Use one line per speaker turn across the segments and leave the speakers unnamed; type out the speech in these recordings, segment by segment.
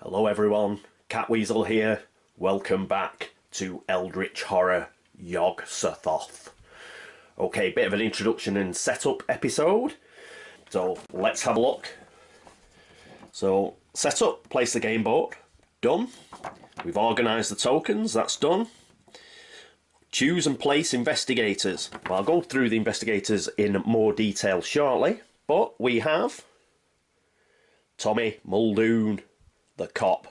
Hello everyone, Catweazle here. Welcome back to Eldritch Horror Yog-Sothoth. Okay, bit of an introduction and setup episode. So let's have a look. So setup, place the game board, done. We've organised the tokens, that's done. Choose and place investigators. Well, I'll go through the investigators in more detail shortly, but we have Tommy Muldoon, the cop.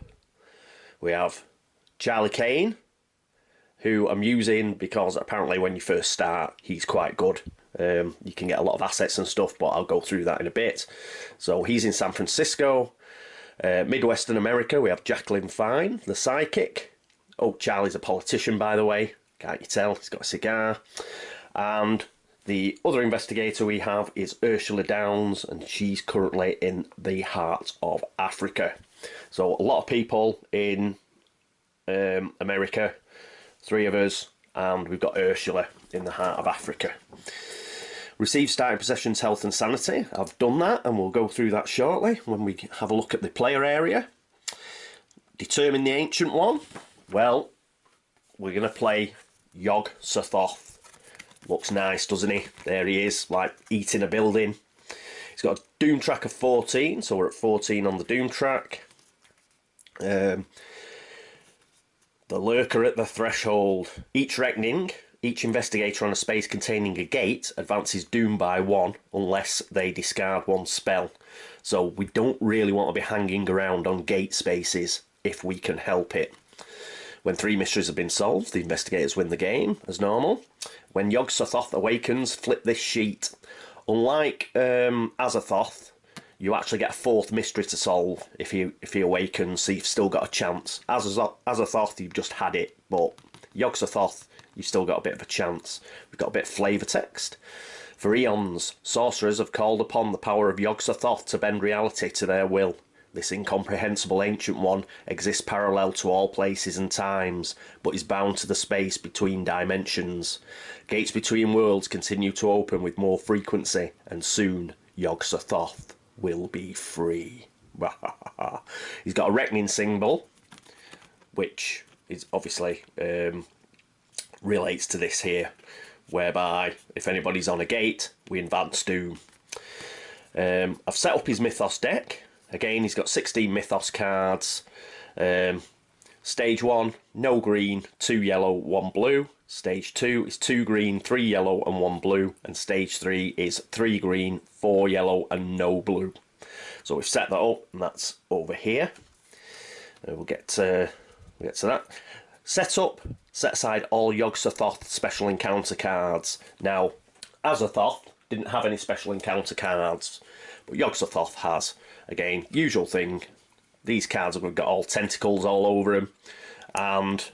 We have Charlie Kane, who I'm using because apparently when you first start, he's quite good. You can get a lot of assets and stuff, but I'll go through that in a bit. So he's in San Francisco. Midwestern America, we have Jacqueline Fine, the psychic. Oh, Charlie's a politician, by the way. Can't you tell? He's got a cigar. And the other investigator we have is Ursula Downs, and she's currently in the heart of Africa. So a lot of people in America, 3 of us, and we've got Ursula in the heart of Africa. Receive starting possessions, health and sanity. I've done that, and we'll go through that shortly when we have a look at the player area. Determine the Ancient One. Well, we're going to play Yog-Sothoth. Looks nice, doesn't he? There he is, like eating a building. He's got a doom track of 14, so we're at 14 on the doom track. The lurker at the threshold. Each reckoning, each investigator on a space containing a gate advances doom by 1 unless they discard 1 spell. So we don't really want to be hanging around on gate spaces if we can help it. When 3 mysteries have been solved, the investigators win the game, as normal. When Yog-Sothoth awakens, flip this sheet. Unlike Azathoth, you actually get a 4th mystery to solve if he awakens, so you've still got a chance. Azathoth, you've just had it, but Yog-Sothoth, you've still got a bit of a chance. We've got a bit of flavour text. For eons, sorcerers have called upon the power of Yog-Sothoth to bend reality to their will. This incomprehensible Ancient One exists parallel to all places and times, but is bound to the space between dimensions. Gates between worlds continue to open with more frequency, and soon Yog-Sothoth will be free. He's got a reckoning symbol, which is obviously relates to this here, whereby if anybody's on a gate, we advance doom. I've set up his Mythos deck. Again, he's got 16 Mythos cards. Stage 1, no green, 2 yellow, 1 blue. Stage 2 is 2 green, 3 yellow and 1 blue. And Stage 3 is 3 green, 4 yellow and no blue. So we've set that up, and that's over here. We'll get to that. Set up, set aside all Yog-Sothoth special encounter cards. Now, Azathoth didn't have any special encounter cards, but Yog-Sothoth has. Again, usual thing, these cards have got all tentacles all over them, and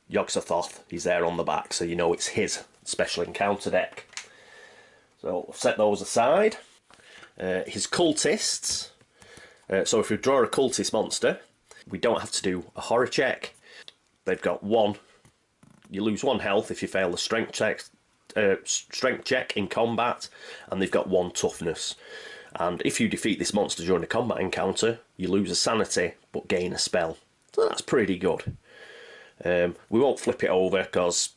Yog-Sothoth is there on the back, so you know it's his special encounter deck. So we'll set those aside. His cultists, so if we draw a cultist monster, we don't have to do a horror check. They've got 1, you lose 1 health if you fail the strength check in combat, and they've got 1 toughness. And if you defeat this monster during a combat encounter, you lose a sanity but gain a spell. So that's pretty good. We won't flip it over because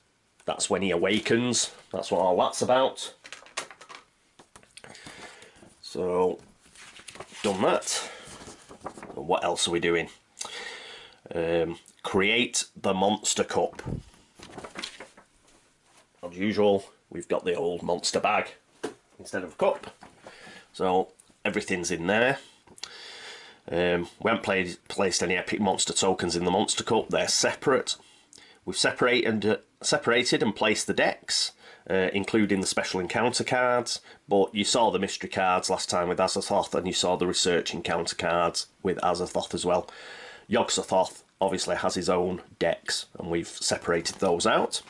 that's when he awakens. That's what all that's about. So, done that. And what else are we doing? Create the monster cup. As usual, we've got the old monster bag instead of a cup. So everything's in there. We haven't placed any epic monster tokens in the monster cup. They're separate. We've separated and placed the decks, including the special encounter cards. But you saw the mystery cards last time with Azathoth, and you saw the research encounter cards with Azathoth as well. Yog-Sothoth obviously has his own decks, and we've separated those out.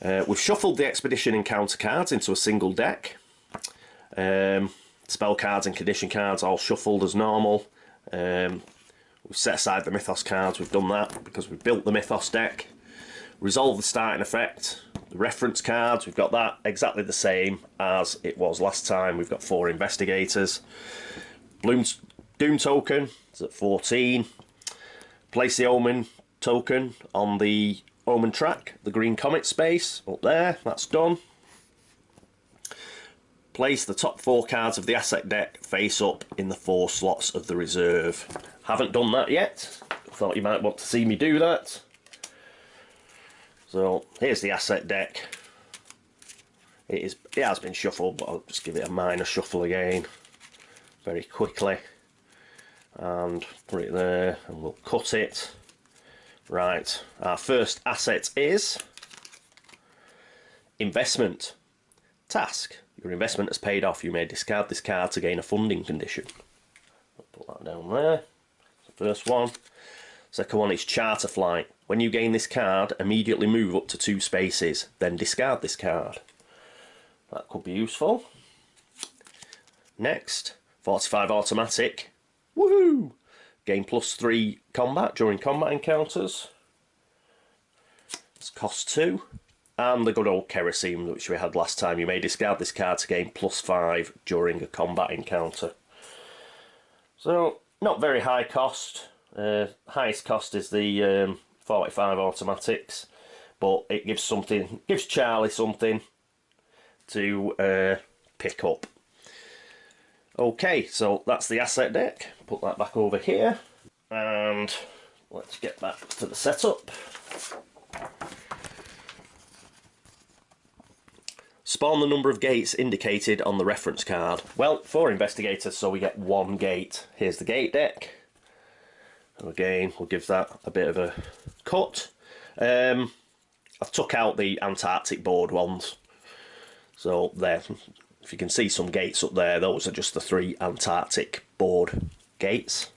We've shuffled the expedition encounter cards into a single deck. Spell cards and condition cards all shuffled as normal. We've set aside the Mythos cards. We've done that because we've built the Mythos deck. Resolve the starting effect. The reference cards, we've got that exactly the same as it was last time. We've got 4 investigators. Doom token is at 14. Place the Omen token on the Omen track, the green comet space, up there, that's done. Place the top 4 cards of the asset deck face up in the 4 slots of the reserve. Haven't done that yet. Thought you might want to see me do that. So here's the asset deck. It has been shuffled, but I'll just give it a minor shuffle again very quickly and put it there, and we'll cut it. Right, our first asset is investment. Task. Your investment has paid off. You may discard this card to gain a funding condition. I'll put that down there. That's the first one. Second one is charter flight. When you gain this card, immediately move up to 2 spaces, then discard this card. That could be useful. Next, 45 automatic. Woohoo! Gain +3 combat during combat encounters. It's cost 2. And the good old kerosene, which we had last time. You may discard this card to gain +5 during a combat encounter. So, not very high cost. Highest cost is the 45 automatics, but it gives Charlie something to pick up. Okay, so that's the asset deck. Put that back over here, and let's get back to the setup. Spawn the number of gates indicated on the reference card. Well, 4 investigators, so we get 1 gate. Here's the gate deck. And again, we'll give that a bit of a cut. I've took out the Antarctic board ones. So there, if you can see some gates up there, those are just the 3 Antarctic board gates.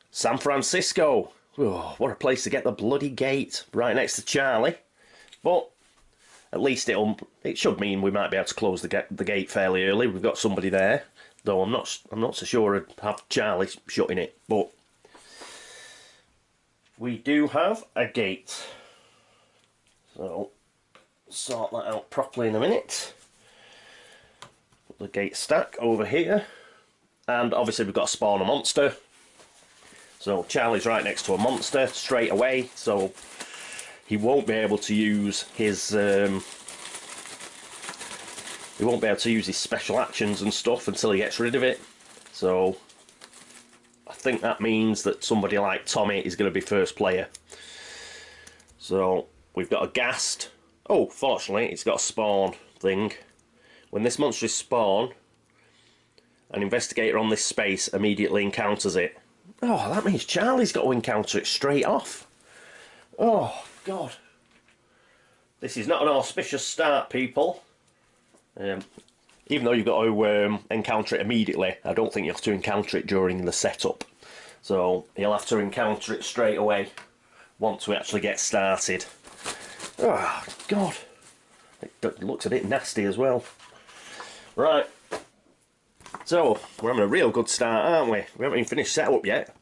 San Francisco. Oh, what a place to get the bloody gate. Right next to Charlie. But at least it should mean we might be able to close the gate fairly early. We've got somebody there, though I'm not so sure I'd have Charlie shutting it. But we do have a gate, so sort that out properly in a minute. Put the gate stack over here, and obviously we've got to spawn a monster. So Charlie's right next to a monster straight away, so he won't be able to use his special actions and stuff until he gets rid of it. So I think that means that somebody like Tommy is going to be first player. So we've got a ghast. Oh, fortunately, it's got a spawn thing. When this monster is spawned, an investigator on this space immediately encounters it. Oh, that means Charlie's got to encounter it straight off. Oh, God. This is not an auspicious start, people. Even though you've got to encounter it immediately, I don't think you have to encounter it during the setup. So you'll have to encounter it straight away once we actually get started. Oh, God. It looks a bit nasty as well. Right. So, we're having a real good start, aren't we? We haven't even finished setup yet.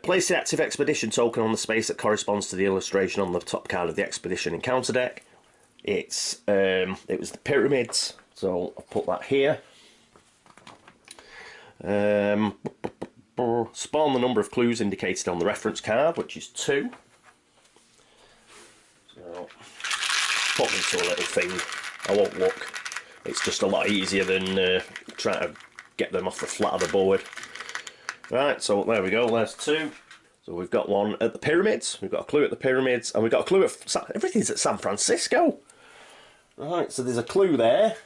Place the active expedition token on the space that corresponds to the illustration on the top card of the expedition encounter deck. It was the pyramids, so I'll put that here. Spawn the number of clues indicated on the reference card, which is 2. So put them to a little thing. I won't look. It's just a lot easier than trying to get them off the flat of the board. Right, so there we go, there's 2. So we've got one at the pyramids, we've got a clue at the pyramids, and we've got a clue at... Everything's at San Francisco! Right, so there's a clue there.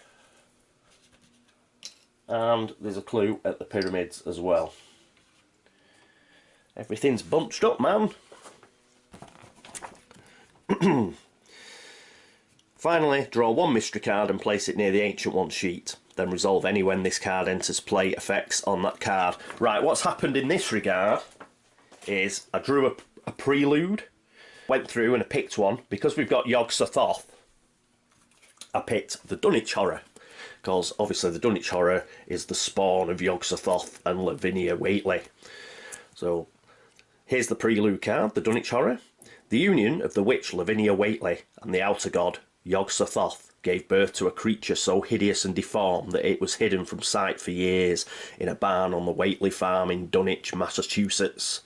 And there's a clue at the pyramids as well. Everything's bunched up, man. Finally, draw 1 mystery card and place it near the Ancient One sheet. Then resolve any when this card enters play effects on that card. Right, what's happened in this regard is I drew a prelude, went through and I picked one. Because we've got Yog-Sothoth, I picked the Dunwich Horror. Because obviously the Dunwich Horror is the spawn of Yog-Sothoth and Lavinia Waitley. So here's the prelude card, the Dunwich Horror. The union of the witch Lavinia Waitley and the outer god Yog-Sothoth gave birth to a creature so hideous and deformed that it was hidden from sight for years in a barn on the Whately farm in Dunwich, Massachusetts.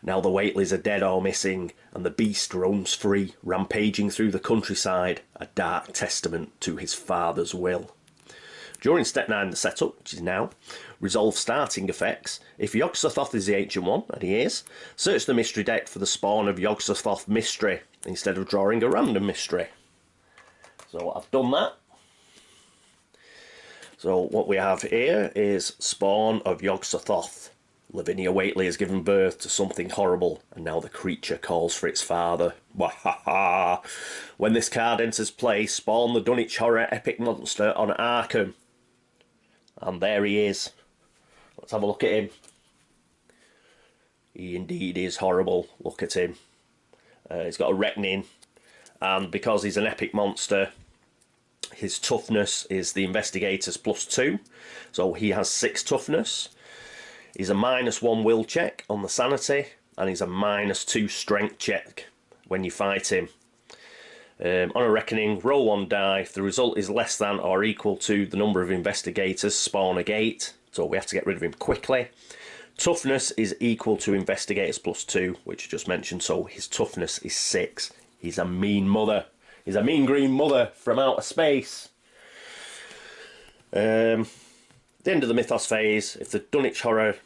Now the Whateleys are dead or missing, and the beast roams free, rampaging through the countryside, a dark testament to his father's will. During step 9 of the setup, which is now, resolve starting effects. If Yog-Sothoth is the Ancient One, and he is, search the mystery deck for the spawn of Yog-Sothoth mystery, instead of drawing a random mystery. So I've done that. So what we have here is spawn of Yog-Sothoth. Lavinia Whately has given birth to something horrible, and now the creature calls for its father. Wahaha! When this card enters play, spawn the Dunwich Horror Epic Monster on Arkham. And there he is. Let's have a look at him. He indeed is horrible. Look at him. He's got a reckoning, and because he's an epic monster, his toughness is the Investigator's +2, so he has 6 toughness. He's a -1 will check on the sanity, and he's a -2 strength check when you fight him. On a reckoning, roll 1 die. If the result is less than or equal to the number of investigators, spawn a gate. So we have to get rid of him quickly. Toughness is equal to Investigator's +2, which I just mentioned, so his toughness is 6. He's a mean mother. He's a mean green mother from outer space. The end of the Mythos phase, if the Dunwich Horror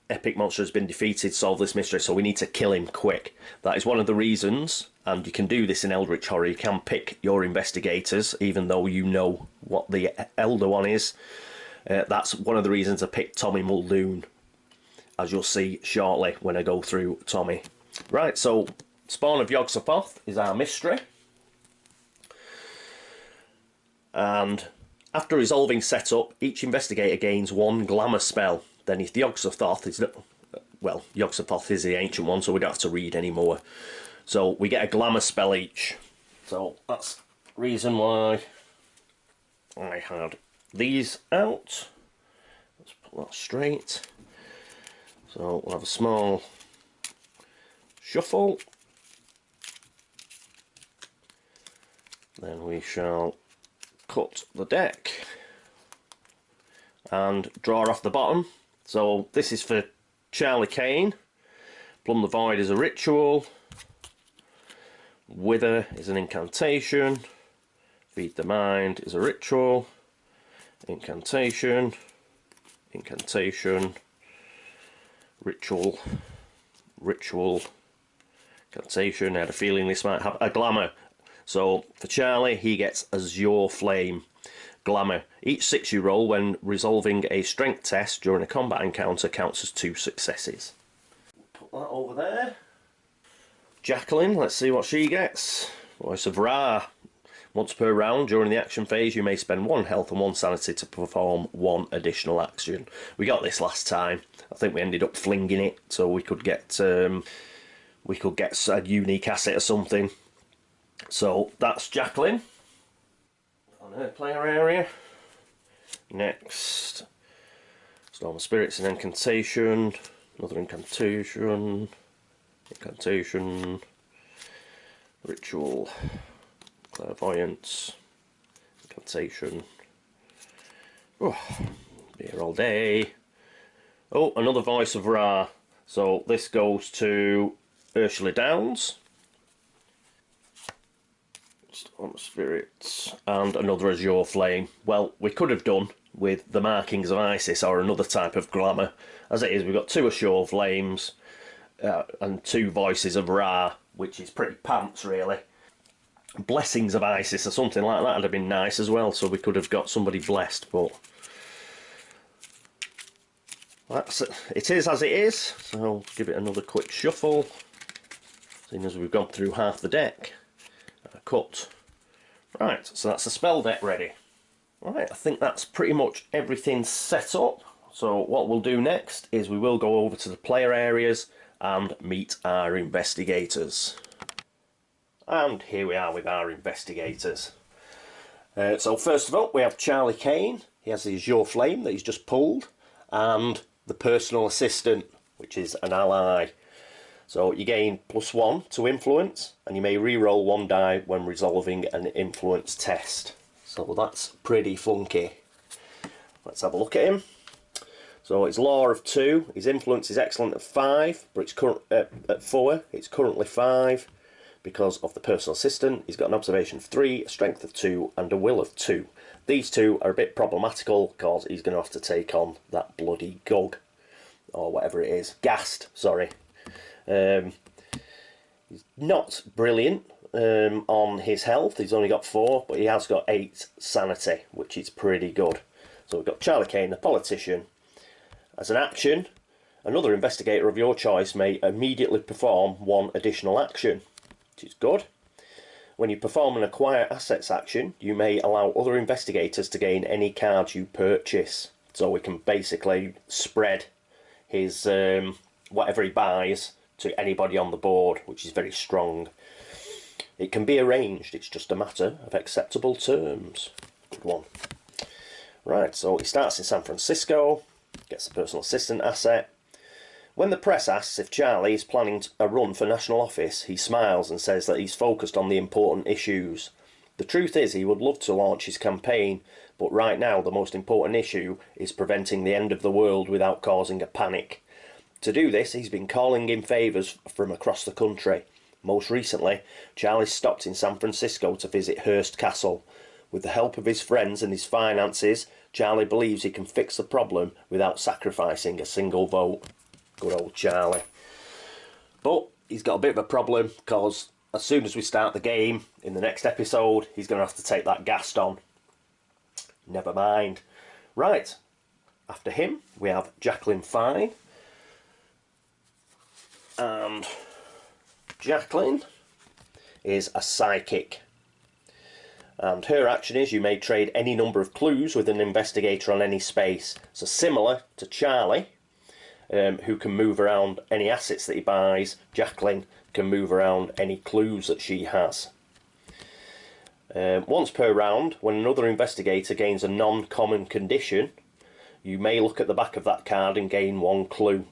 Epic Monster has been defeated, solve this mystery, so we need to kill him quick. That is one of the reasons, and you can do this in Eldritch Horror, you can pick your investigators, even though you know what the Elder one is. That's one of the reasons I picked Tommy Muldoon, as you'll see shortly when I go through Tommy. Right, so spawn of Yog-Sothoth is our mystery. And after resolving setup, each investigator gains 1 glamour spell. Then if the Yog-Sothoth is... well, Yog-Sothoth is the Ancient One, so we don't have to read anymore. So we get a glamour spell each. So that's the reason why I had these out. Let's put that straight. So we'll have a small shuffle. Then we shall cut the deck and draw off the bottom. So this is for Charlie Kane. Plumb the Void is a ritual. Wither is an incantation. Feed the Mind is a ritual. Incantation. Incantation. Ritual. Ritual. Incantation. I had a feeling this might have a glamour. So for Charlie, he gets Azure Flame. Glamour. Each 6 you roll when resolving a strength test during a combat encounter counts as 2 successes. Put that over there. Jacqueline, let's see what she gets. Voice of Ra. Once per round during the action phase, you may spend 1 health and 1 sanity to perform 1 additional action. We got this last time. I think we ended up flinging it so we could get a unique asset or something. So that's Jacqueline on her player area. Next, Storm of Spirits, an incantation, another incantation, incantation, ritual, clairvoyance, incantation. Oh, be here all day. Oh, another Voice of Ra. So this goes to Ursula Downs. Storm of Spirits, and another Azure Flame. Well, we could have done with the Markings of Isis or another type of glamour. As it is, we've got 2 Azure Flames and 2 Voices of Ra, which is pretty pants, really. Blessings of Isis or something like that would have been nice as well, so we could have got somebody blessed, but it is as it is. So I'll give it another quick shuffle, seeing as we've gone through half the deck. Cut. Right, so that's the spell deck ready. Right, I think that's pretty much everything set up. So what we'll do next is we will go over to the player areas and meet our investigators. And here we are with our investigators. So first of all, we have Charlie Kane. He has the Azure Flame that he's just pulled, and the personal assistant, which is an ally. So you gain +1 to influence, and you may re-roll 1 die when resolving an influence test. So that's pretty funky. Let's have a look at him. So it's law of 2. His influence is excellent at 5, but it's at 4. It's currently 5 because of the personal assistant. He's got an observation of 3, a strength of 2, and a will of 2. These two are a bit problematical because he's going to have to take on that bloody Gug, or whatever it is. Ghast, sorry. He's not brilliant on his health. He's only got 4, but he has got 8 sanity, which is pretty good. So we've got Charlie Kane, the politician. As an action, another investigator of your choice may immediately perform 1 additional action, which is good. When you perform an acquire assets action, you may allow other investigators to gain any cards you purchase. So we can basically spread his whatever he buys to anybody on the board, which is very strong. It can be arranged, it's just a matter of acceptable terms. Good one. Right, so he starts in San Francisco, gets a personal assistant asset. When the press asks if Charlie is planning a run for national office, he smiles and says that he's focused on the important issues. The truth is he would love to launch his campaign, but right now the most important issue is preventing the end of the world without causing a panic. To do this, he's been calling in favours from across the country. Most recently, Charlie stopped in San Francisco to visit Hearst Castle. With the help of his friends and his finances, Charlie believes he can fix the problem without sacrificing a single vote. Good old Charlie. But he's got a bit of a problem because as soon as we start the game in the next episode, he's going to have to take that Ghast on. Never mind. Right, after him we have Jacqueline Fine. And Jacqueline is a psychic. And her action is you may trade any number of clues with an investigator on any space. So similar to Charlie, who can move around any assets that he buys, Jacqueline can move around any clues that she has. Once per round, when another investigator gains a non-common condition, you may look at the back of that card and gain 1 clue.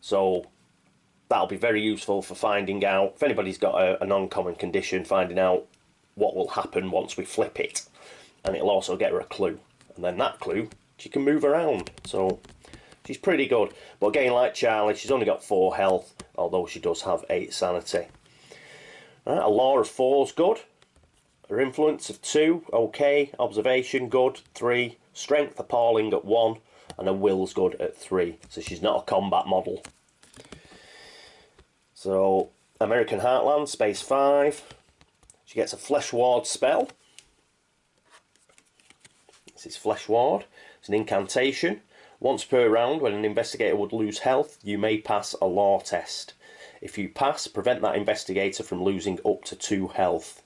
So that'll be very useful for finding out, if anybody's got a non-common condition, finding out what will happen once we flip it. And it'll also get her a clue. And then that clue, she can move around. So she's pretty good. But again, like Charlie, she's only got 4 health, although she does have 8 sanity. Right, a law of 4's good. Her influence of 2, okay. Observation, good, 3. Strength, appalling at 1. And her will's good at 3. So she's not a combat model. So, American Heartland, space 5. She gets a Flesh Ward spell. This is Flesh Ward. It's an incantation. Once per round, when an investigator would lose health, you may pass a law test. If you pass, prevent that investigator from losing up to 2 health.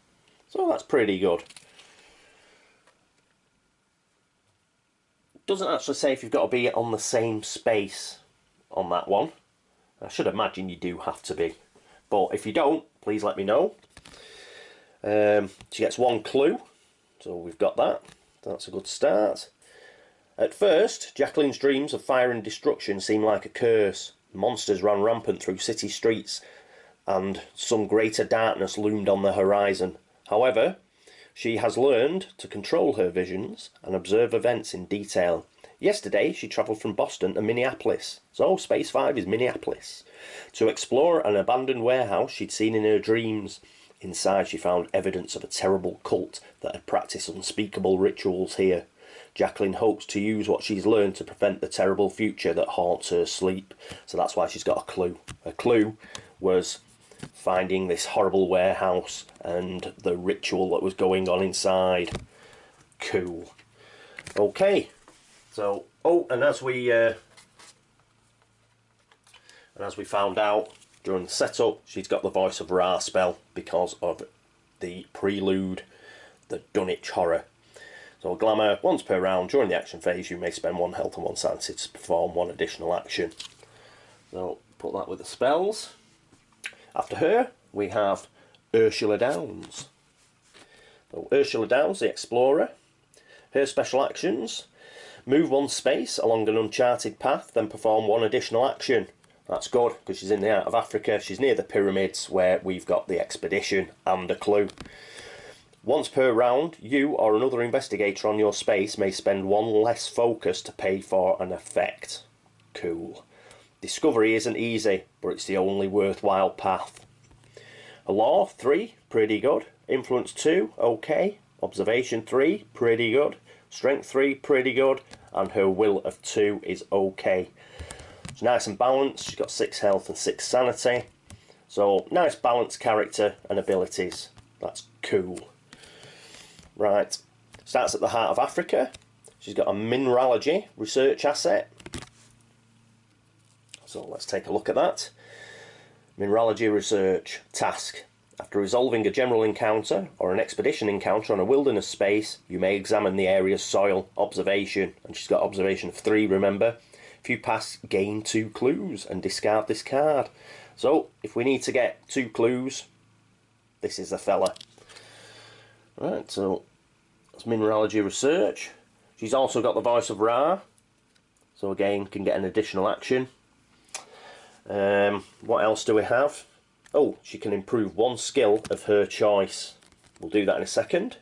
So that's pretty good. Doesn't actually say if you've got to be on the same space on that one. I should imagine you do have to be. But if you don't, please let me know. She gets 1 clue. So we've got that. That's a good start. At first, Jacqueline's dreams of fire and destruction seemed like a curse. Monsters ran rampant through city streets, and some greater darkness loomed on the horizon. However, she has learned to control her visions and observe events in detail. Yesterday, she travelled from Boston to Minneapolis. So, Space 5 is Minneapolis. To explore an abandoned warehouse she'd seen in her dreams. Inside, she found evidence of a terrible cult that had practiced unspeakable rituals here. Jacqueline hopes to use what she's learned to prevent the terrible future that haunts her sleep. So that's why she's got a clue. Her clue was finding this horrible warehouse and the ritual that was going on inside. Cool. Okay. So, and as we found out during the setup, she's got the Voice of Ra spell because of the prelude, the Dunwich horror. So glamour, once per round during the action phase, you may spend 1 health and 1 sanity to perform 1 additional action. So put that with the spells. After her, we have Ursula Downs. So Ursula Downs, the Explorer. Her special actions: move 1 space along an uncharted path, then perform 1 additional action. That's good, because she's in the heart of Africa. She's near the pyramids, where we've got the expedition and a clue. Once per round, you or another investigator on your space may spend one less focus to pay for an effect. Cool. Discovery isn't easy, but it's the only worthwhile path. Allure 3, pretty good. Influence 2, okay. Observation 3, pretty good. Strength 3, pretty good. And her will of 2 is okay. She's nice and balanced. She's got 6 health and 6 sanity. So, nice balanced character and abilities. That's cool. Right. Starts at the heart of Africa. She's got a mineralogy research asset. So, let's take a look at that. Mineralogy research task. After resolving a general encounter or an expedition encounter on a wilderness space, you may examine the area's soil. Observation. And she's got observation of 3, remember. If you pass, gain 2 clues and discard this card. So, if we need to get 2 clues, this is the fella. Right, so that's mineralogy research. She's also got the voice of Ra. So again, can get an additional action. What else do we have? Oh, she can improve 1 skill of her choice. We'll do that in a second.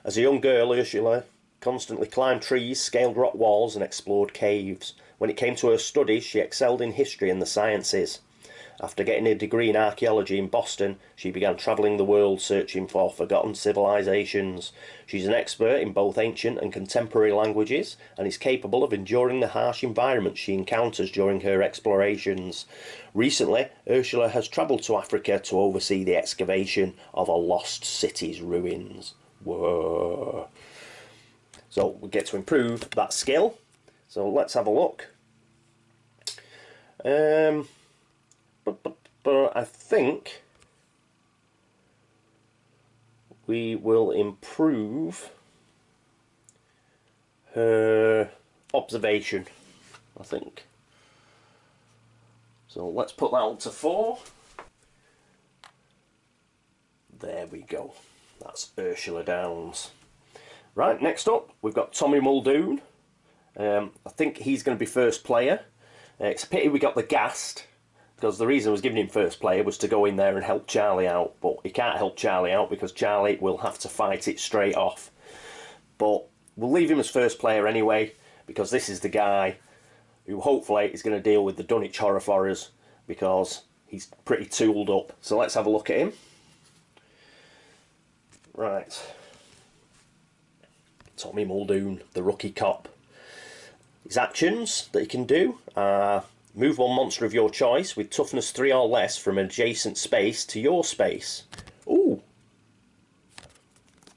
As a young girl, Ursula constantly climbed trees, scaled rock walls and explored caves. When it came to her studies, she excelled in history and the sciences. After getting a degree in archaeology in Boston, she began travelling the world searching for forgotten civilizations. She's an expert in both ancient and contemporary languages and is capable of enduring the harsh environments she encounters during her explorations. Recently, Ursula has travelled to Africa to oversee the excavation of a lost city's ruins. Whoa. So we get to improve that skill. So let's have a look. But I think we will improve her observation, I think. So let's put that up to 4. There we go. That's Ursula Downs. Right, next up we've got Tommy Muldoon. I think he's going to be first player. It's a pity we got the Ghast, because the reason I was giving him first player was to go in there and help Charlie out, but he can't help Charlie out because Charlie will have to fight it straight off. But we'll leave him as first player anyway, because this is the guy who hopefully is going to deal with the Dunwich horror for us, because he's pretty tooled up. So let's have a look at him. Right. Tommy Muldoon, the rookie cop. His actions that he can do are move 1 monster of your choice with toughness 3 or less from an adjacent space to your space. Ooh!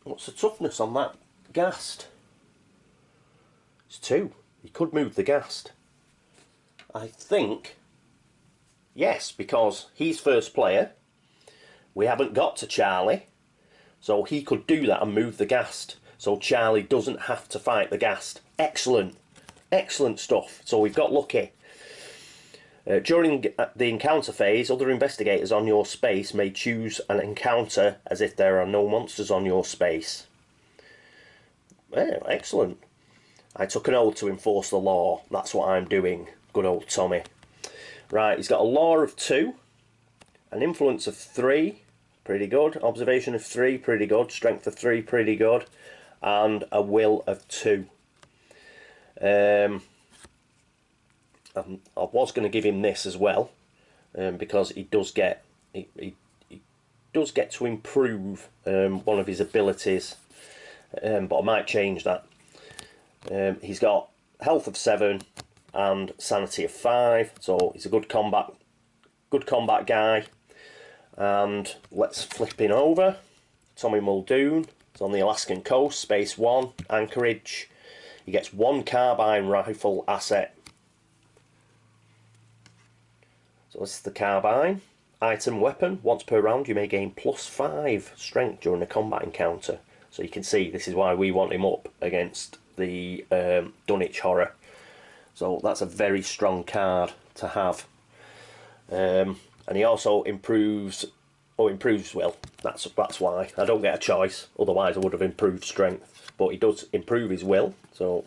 What's the toughness on that Ghast? It's 2. He could move the Ghast. I think, yes, because he's first player. We haven't got to Charlie, so he could do that and move the Ghast. So Charlie doesn't have to fight the Ghast. Excellent. Excellent stuff. So we've got lucky. During the encounter phase, other investigators on your space may choose an encounter as if there are no monsters on your space. Well, excellent. I took an oath to enforce the law. That's what I'm doing. Good old Tommy. Right, he's got a law of 2, an influence of 3, pretty good. Observation of 3, pretty good. Strength of 3, pretty good. And a will of 2. I was going to give him this as well, because he does get he does get to improve one of his abilities, but I might change that. He's got health of 7 and sanity of 5, so he's a good combat guy. And let's flip him over. Tommy Muldoon. It's on the Alaskan coast, space 1, Anchorage. He gets 1 carbine rifle asset. So this is the carbine. Item weapon. Once per round you may gain +5 strength during a combat encounter. So you can see this is why we want him up against the Dunwich horror. So that's a very strong card to have. And he also improves will. That's why. I don't get a choice. Otherwise I would have improved strength. But he does improve his will. So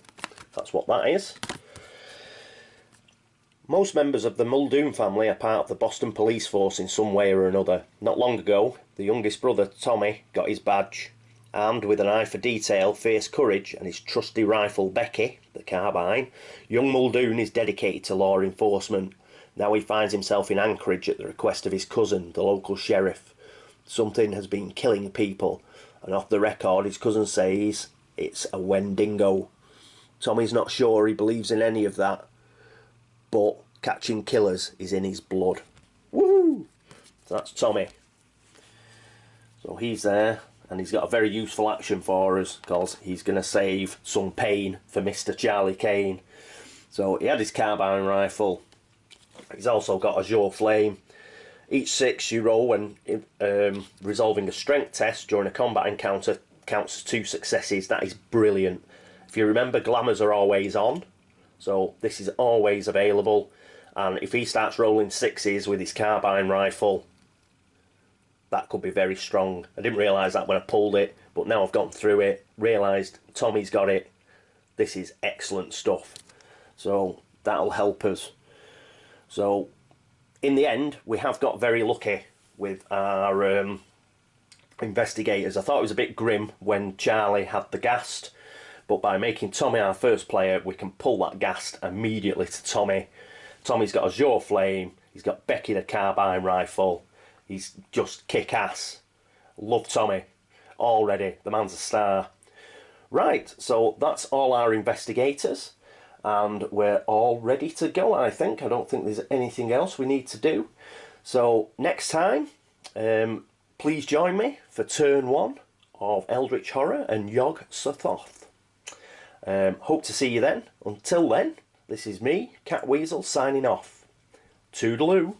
that's what that is. Most members of the Muldoon family are part of the Boston police force in some way or another. Not long ago, the youngest brother, Tommy, got his badge. Armed with an eye for detail, fierce courage, and his trusty rifle Becky, the carbine, young Muldoon is dedicated to law enforcement. Now he finds himself in Anchorage at the request of his cousin, the local sheriff. Something has been killing people, and off the record his cousin says it's a Wendigo. Tommy's not sure he believes in any of that, but catching killers is in his blood. Woo! So that's Tommy. So he's there, and he's got a very useful action for us, because he's going to save some pain for Mr. Charlie Kane. So he had his carbine rifle. He's also got a Azure Flame. Each 6 you roll when resolving a strength test during a combat encounter counts as 2 successes. That is brilliant. If you remember, glamours are always on, so this is always available. And if he starts rolling 6s with his carbine rifle, that could be very strong. I didn't realise that when I pulled it, but now I've gone through it, realised Tommy's got it. This is excellent stuff. So that'll help us. So in the end, we have got very lucky with our investigators. I thought it was a bit grim when Charlie had the ghast, but by making Tommy our first player, we can pull that ghast immediately to Tommy. Tommy's got a Azure Flame, he's got Becky the carbine rifle, he's just kick-ass. Love Tommy. Already, the man's a star. Right, so that's all our investigators, and we're all ready to go, I think. I don't think there's anything else we need to do. So next time, please join me for turn 1 of Eldritch Horror and Yog-Sothoth. Hope to see you then. Until then, this is me, Catweazle, signing off. Toodaloo.